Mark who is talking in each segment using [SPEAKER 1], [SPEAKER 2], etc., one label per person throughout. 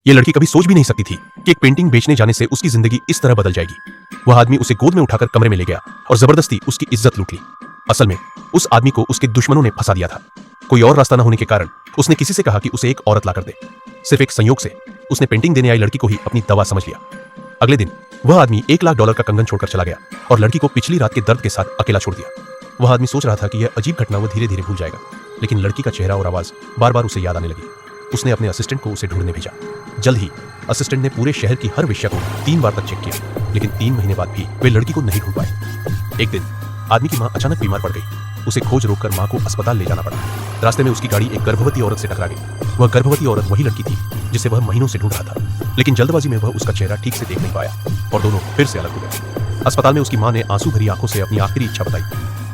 [SPEAKER 1] ये लड़की कभी सोच भी नहीं सकती थी कि एक पेंटिंग बेचने जाने से उसकी जिंदगी इस तरह बदल जाएगी। वह आदमी उसे गोद में उठाकर कमरे में ले गया और जबरदस्ती उसकी इज्जत लूट ली। असल में उस आदमी को उसके दुश्मनों ने फंसा दिया था। कोई और रास्ता न होने के कारण उसने किसी से कहा कि उसे एक औरत लाकर दे। सिर्फ एक संयोग से उसने पेंटिंग देने आई लड़की को ही अपनी दवा समझ लिया। अगले दिन वह आदमी $1 लाख का कंगन छोड़कर चला गया और लड़की को पिछली रात के दर्द के साथ अकेला छोड़ दिया। वह आदमी सोच रहा था कि यह अजीब घटना वो धीरे धीरे भूल जाएगा, लेकिन लड़की का चेहरा और आवाज बार बार उसे याद आने लगी। उसने अपने असिस्टेंट को उसे ढूंढने भेजा। जल्द ही असिस्टेंट ने पूरे शहर की हर वेश्या को 3 बार तक चेक किया, लेकिन 3 महीने बाद भी वे लड़की को नहीं ढूंढ पाए। एक दिन आदमी की मां अचानक बीमार पड़ गई। उसे खोज रोककर मां को अस्पताल ले जाना पड़ा। रास्ते में उसकी गाड़ी एक गर्भवती औरत से टकरा गई। वह गर्भवती औरत वही लड़की थी जिसे वह महीनों से ढूंढ रहा था, लेकिन जल्दबाजी में वह उसका चेहरा ठीक से देख नहीं पाया और दोनों फिर से अलग हो गए। अस्पताल में उसकी मां ने आंसू भरी आंखों से अपनी आखिरी इच्छा बताई।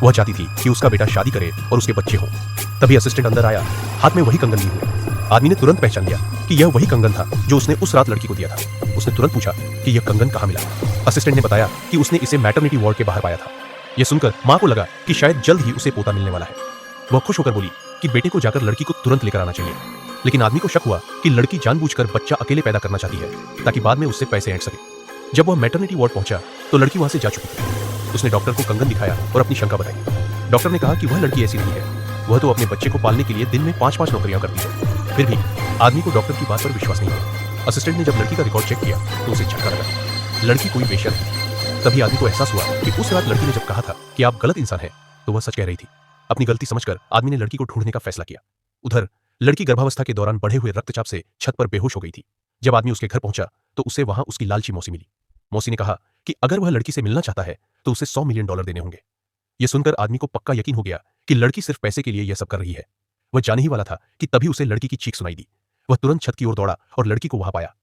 [SPEAKER 1] वह चाहती थी कि उसका बेटा शादी करे और उसके बच्चे हों। तभी असिस्टेंट अंदर आया, हाथ में वही कंगन लिए हुए। आदमी ने तुरंत पहचान लिया कि यह वही कंगन था जो उसने उस रात लड़की को दिया था। उसने तुरंत पूछा कि यह कंगन कहाँ मिला। असिस्टेंट ने बताया कि उसने इसे मैटरनिटी वार्ड के बाहर पाया था। यह सुनकर मां को लगा कि शायद जल्द ही उसे पोता मिलने वाला है। वह खुश होकर बोली कि बेटे को जाकर लड़की को तुरंत लेकर आना चाहिए, लेकिन आदमी को शक हुआ कि लड़की जानबूझकर बच्चा अकेले पैदा करना चाहती है ताकि बाद में उससे पैसे ऐंठ सके। जब वह मैटरनिटी वार्ड पहुंचा तो लड़की वहां से जा चुकी थी। उसने डॉक्टर को कंगन दिखाया और अपनी शंका बताई। डॉक्टर ने कहा कि वह लड़की ऐसी नहीं है, वह तो अपने बच्चे को पालने के लिए दिन में 5-5 नौकरियां करती है। फिर भी आदमी को डॉक्टर की बात पर विश्वास नहीं हुआ। असिस्टेंट ने जब लड़की का रिकॉर्ड चेक किया तो उसे झटका लगा। लड़की कोई वेश्या थी। तभी आदमी को एहसास हुआ कि उस रात लड़की ने जब कहा था कि आप गलत इंसान हैं, तो वह सच कह रही थी। अपनी गलती समझकर आदमी ने लड़की को ढूंढने का फैसला किया। उधर लड़की गर्भावस्था के दौरान बढ़े हुए रक्तचाप से छत पर बेहोश हो गई थी। जब आदमी उसके घर पहुंचा तो उसे वहां उसकी लालची मौसी मिली। मौसी ने कहा कि अगर वह लड़की से मिलना चाहता है तो उसे $100 मिलियन देने होंगे। यह सुनकर आदमी को पक्का यकीन हो गया कि लड़की सिर्फ पैसे के लिए यह सब कर रही है। वह जाने ही वाला था कि तभी उसे लड़की की चीख सुनाई दी। वह तुरंत छत की ओर दौड़ा और लड़की को वहां पाया।